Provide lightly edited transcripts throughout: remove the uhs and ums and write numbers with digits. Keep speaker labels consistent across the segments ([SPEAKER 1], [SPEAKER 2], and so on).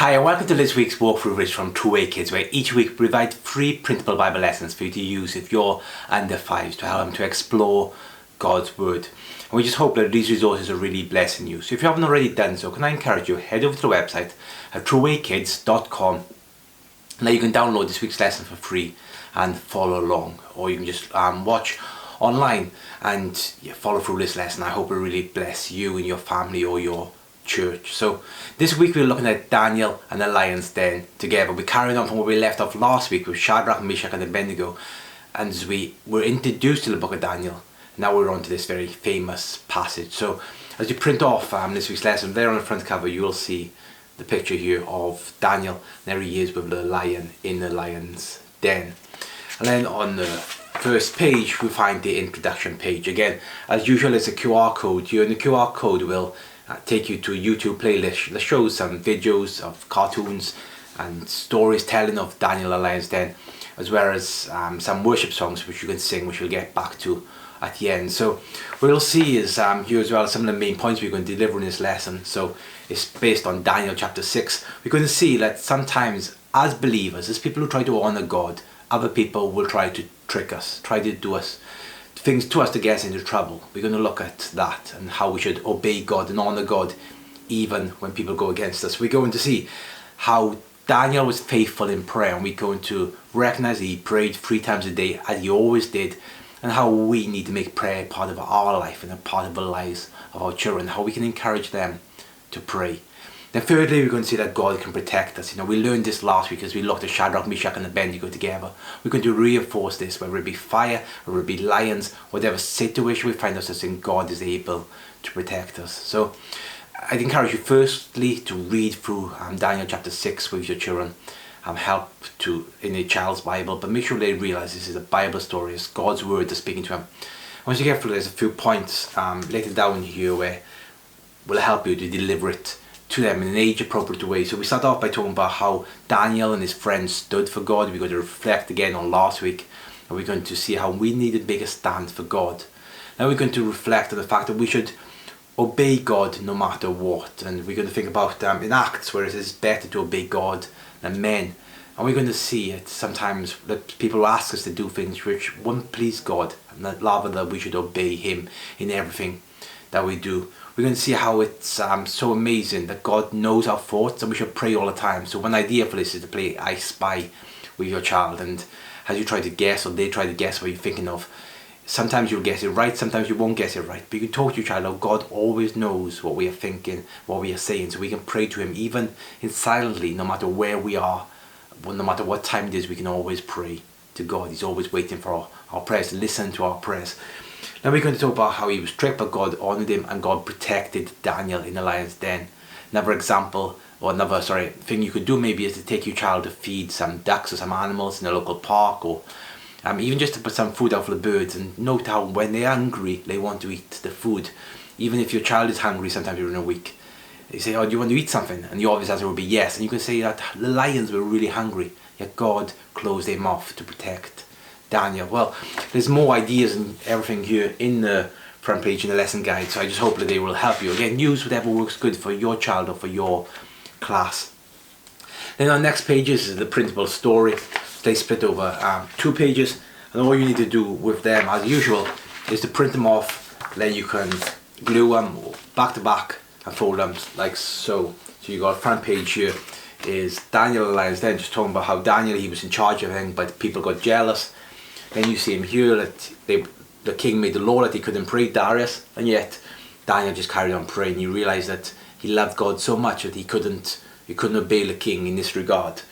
[SPEAKER 1] Hi and welcome to this week's walkthrough which from True Way Kids, where each week we provide 3 printable Bible lessons for you to use if you're under 5 to help them to explore God's Word. And we just hope that these resources are really blessing you. So if you haven't already done so, can I encourage you, head over to the website at truewaykids.com. Now you can download this week's lesson for free and follow along, or you can just watch online and follow through this lesson. I hope it really bless you and your family or your church. So this week we're looking at Daniel and the lion's den together. We carried on from where we left off last week with Shadrach, Meshach and Abednego, and as we were introduced to the book of Daniel, now we're on to this very famous passage. So as you print off this week's lesson, there on the front cover you will see the picture here of Daniel. There he is with the lion in the lion's den. And then on the first page we find the introduction page. Again, as usual, there's a QR code here, and the QR code will take you to a YouTube playlist that shows some videos of cartoons and stories telling of Daniel and the lion's den, as well as some worship songs which you can sing, which we'll get back to at the end. So what we'll see is here as well some of the main points we're going to deliver in this lesson. So it's based on Daniel chapter 6. We're going to see that sometimes as believers, as people who try to honour God, other people will try to trick us, try to do us things to us to get us into trouble. We're going to look at that and how we should obey God and honour God even when people go against us. We're going to see how Daniel was faithful in prayer, and we're going to recognise that he prayed 3 times a day as he always did, and how we need to make prayer part of our life and a part of the lives of our children, how we can encourage them to pray. Then thirdly, we're going to see that God can protect us. We learned this last week as we looked at Shadrach, Meshach and Abednego together. We're going to reinforce this, whether it be fire, whether it be lions, whatever situation we find ourselves in, God is able to protect us. So I'd encourage you firstly to read through Daniel chapter 6 with your children. Help to in a child's Bible, but make sure they realise this is a Bible story, it's God's word that's speaking to them. Once you get through, there's a few points later down here where will help you to deliver it to them in an age-appropriate way. So we start off by talking about how Daniel and his friends stood for God. We're going to reflect again on last week, and we're going to see how we need to make a stand for God. Now we're going to reflect on the fact that we should obey God no matter what, and we're going to think about in Acts where it is better to obey God than men. And we're going to see it sometimes that people ask us to do things which won't please God, and that rather that we should obey Him in everything that we do. We're going to see how it's so amazing that God knows our thoughts, and we should pray all the time. So one idea for this is to play I Spy with your child, and as you try to guess, or they try to guess what you're thinking of, sometimes you'll guess it right, sometimes you won't guess it right, but you can talk to your child how God always knows what we are thinking, what we are saying, so we can pray to Him even in silently, no matter where we are, no matter what time it is. We can always pray to God. He's always waiting for our prayers, to listen to our prayers. Now we're going to talk about how he was tricked, but God honoured him and God protected Daniel in the lion's den. Another example, or another thing you could do maybe is to take your child to feed some ducks or some animals in a local park, or even just to put some food out for the birds, and note how when they're hungry they want to eat the food. Even if your child is hungry, sometimes you're in a week, they say, oh, do you want to eat something? And the obvious answer will be yes, and you can say that the lions were really hungry, yet God closed them off to protect Daniel. Well, there's more ideas and everything here in the front page in the lesson guide, so I just hope that they will help you. Again, use whatever works good for your child or for your class. Then on the next pages is the printable story. They split over 2 pages, and all you need to do with them as usual is to print them off. Then you can glue them back to back and fold them like so. So you got front page here is Daniel and the lion's den, just talking about how Daniel, he was in charge of everything, but people got jealous. Then you see him here that the king made the law that he couldn't pray, Darius, and yet Daniel just carried on praying. He realised that he loved God so much that he couldn't obey the king in this regard.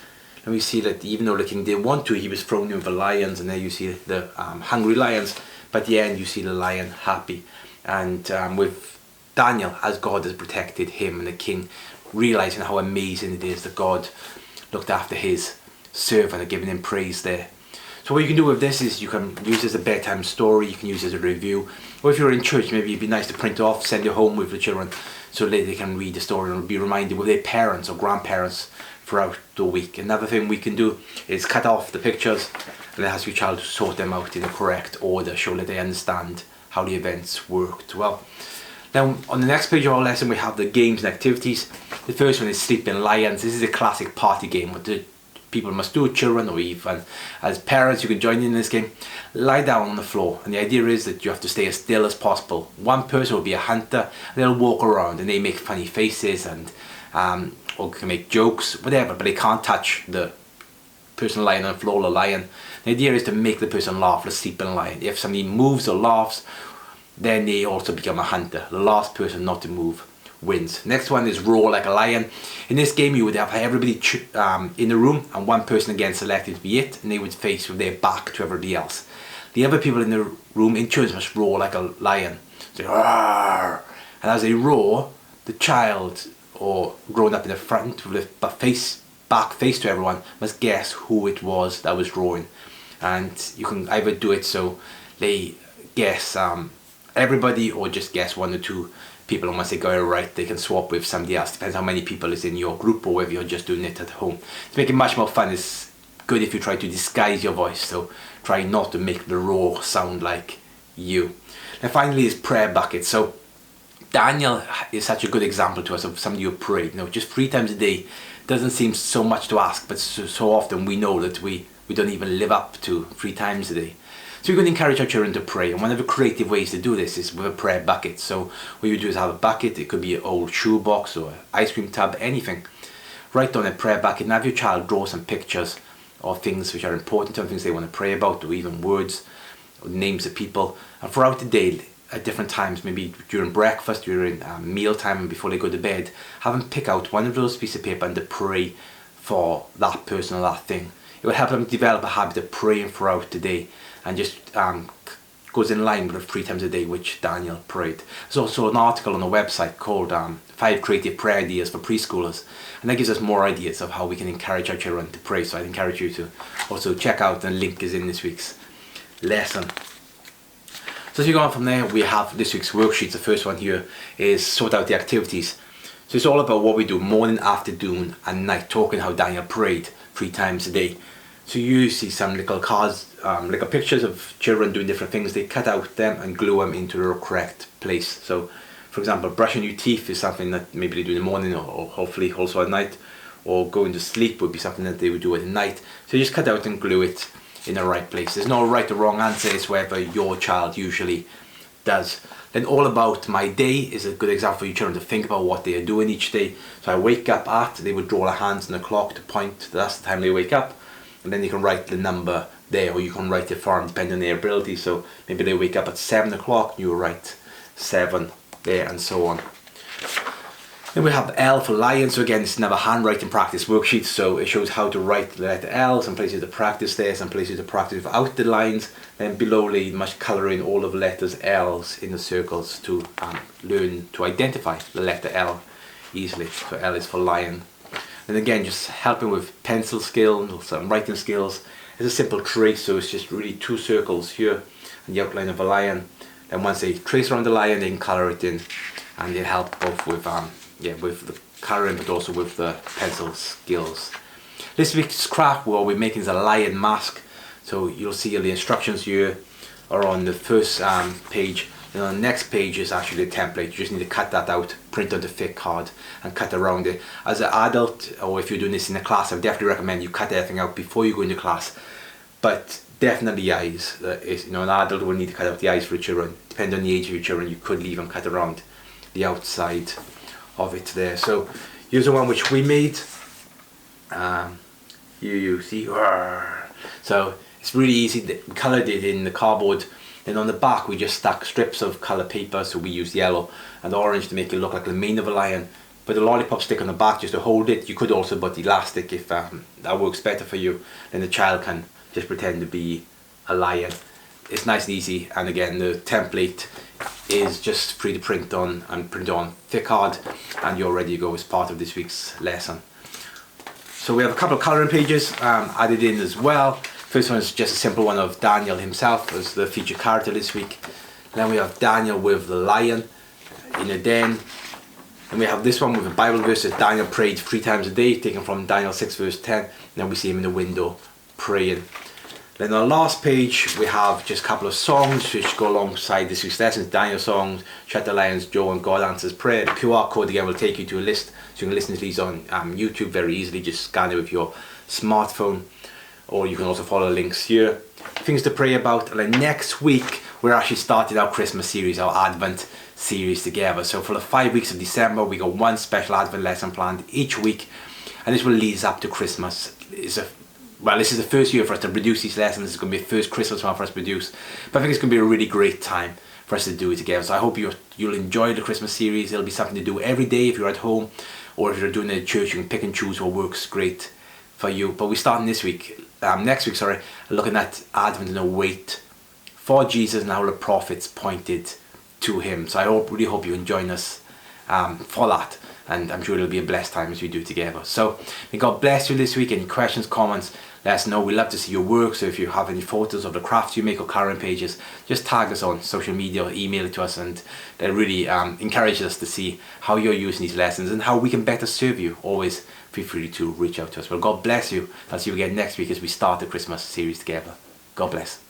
[SPEAKER 1] And we see that even though the king didn't want to, he was thrown in with the lions, and there you see the hungry lions, but at the end you see the lion happy. And with Daniel, as God has protected him, and the king realising how amazing it is that God looked after his servant and giving him praise there. So what you can do with this is you can use it as a bedtime story, you can use it as a review, or if you're in church, maybe it'd be nice to print off, send it home with the children so that they can read the story and be reminded with their parents or grandparents throughout the week. Another thing we can do is cut off the pictures and ask your child to sort them out in the correct order, so that they understand how the events worked. Well, Now on the next page of our lesson we have the games and activities. The first one is Sleeping Lions. This is a classic party game. What the people must do, children or even as parents, you can join in this game. Lie down on the floor, and the idea is that you have to stay as still as possible. One person will be a hunter, and they'll walk around and they make funny faces and or can make jokes, whatever, but they can't touch the person lying on the floor, the lion. The idea is to make the person laugh, the sleeping lion. If somebody moves or laughs, then they also become a hunter. The last person not to move wins. Next one is Roar Like a Lion. In this game you would have everybody in the room, and one person again selected to be it, and they would face with their back to everybody else. The other people in the room in turn must roar like a lion. So, roar! And as they roar, the child or grown up in the front with the back face to everyone must guess who it was that was roaring. And you can either do it so they guess everybody, or just guess one or two people, and once they got it right they can swap with somebody else. Depends how many people is in your group or whether you're just doing it at home. To make it much more fun, it's good if you try to disguise your voice, so try not to make the roar sound like you. And finally is prayer bucket. So Daniel is such a good example to us of somebody who prayed. Just 3 times a day doesn't seem so much to ask, but so often we know that we don't even live up to 3 times a day. So we're going to encourage our children to pray, and one of the creative ways to do this is with a prayer bucket. So what you do is have a bucket. It could be an old shoebox or an ice cream tub, anything. Write down a prayer bucket and have your child draw some pictures of things which are important to them, things they want to pray about, or even words or names of people. And throughout the day, at different times, maybe during breakfast, during meal time, and before they go to bed, have them pick out one of those pieces of paper and to pray for that person or that thing. It will help them develop a habit of praying throughout the day, and just goes in line with the 3 times a day which Daniel prayed. There's also an article on the website called 5 Creative Prayer Ideas for Preschoolers, and that gives us more ideas of how we can encourage our children to pray. So I'd encourage you to also check out, and the link is in this week's lesson. So as we go on from there, we have this week's worksheets. The first one here is sort out the activities. So it's all about what we do morning, afternoon and night, talking how Daniel prayed 3 times a day. So you see some little cards, little pictures of children doing different things. They cut out them and glue them into their correct place. So for example, brushing your teeth is something that maybe they do in the morning, or hopefully also at night, or going to sleep would be something that they would do at night. So you just cut out and glue it in the right place. There's no right or wrong answer, it's whatever your child usually does. Then all about my day is a good example for your children to think about what they are doing each day. So I wake up at, they would draw their hands on the clock to point, that's the time they wake up, and then you can write the number there, or you can write it for them depending on their ability. So maybe they wake up at 7 o'clock, you write 7 there, and so on. Then we have L for lion. So again, it's another handwriting practice worksheet. So it shows how to write the letter L, some places to practice there, some places to practice without the lines. Then below you must colour in all of the letters L's in the circles to learn to identify the letter L easily. So L is for lion. And again, just helping with pencil skills, some writing skills. It's a simple trace, so it's just really 2 circles here and the outline of a lion. Then once they trace around the lion, they can colour it in, and they help both with with the colouring, but also with the pencil skills. This week's craft, what we're making is a lion mask. So you'll see the instructions here are on the first page, and on the next page is actually the template. You just need to cut that out, print on the thick card and cut around it. As an adult, or if you're doing this in a class, I would definitely recommend you cut everything out before you go into class. But definitely the eyes, an adult will need to cut out the eyes for the children. Depending on the age of your children, you could leave them cut around the outside of it there. So here's the one which we made. You see, so it's really easy. We coloured it in the cardboard. Then on the back we just stuck strips of coloured paper, so we used yellow and orange to make it look like the mane of a lion. But the lollipop stick on the back just to hold it. You could also put elastic if that works better for you. Then the child can just pretend to be a lion. It's nice and easy, and again the template is just free to print on and print on thick card, and you're ready to go as part of this week's lesson. So we have a couple of colouring pages added in as well. First one is just a simple one of Daniel himself as the featured character this week. Then we have Daniel with the lion in a den. And we have this one with a Bible verse that Daniel prayed 3 times a day, taken from Daniel 6 verse 10. And then we see him in the window praying. Then on the last page we have just a couple of songs which go alongside this week's lessons. Daniel songs, Shut the Lions, Joe and God Answers Prayer. The QR code again will take you to a list, so you can listen to these on YouTube very easily. Just scan it with your smartphone, or you can also follow the links here. Things to pray about. And then next week we're actually starting our Christmas series, our Advent series together. So for the 5 weeks of December we got one special Advent lesson planned each week, and this will lead us up to Christmas. This is the first year for us to produce these lessons. It's going to be the first Christmas one for us to produce, but I think it's going to be a really great time for us to do it together. So I hope you'll enjoy the Christmas series. It'll be something to do every day if you're at home, or if you're doing it at church, you can pick and choose what works great for you. But we're starting next week, looking at Advent and a wait for Jesus and how the prophets pointed to him. So I really hope you join us for that, and I'm sure it'll be a blessed time as we do it together. So may God bless you this week. Any questions, comments, let us know. We love to see your work, so if you have any photos of the crafts you make or current pages, just tag us on social media or email it to us, and that really encourages us to see how you're using these lessons and how we can better serve you. Always feel free to reach out to us. Well, God bless you. I'll see you again next week as we start the Christmas series together. God bless.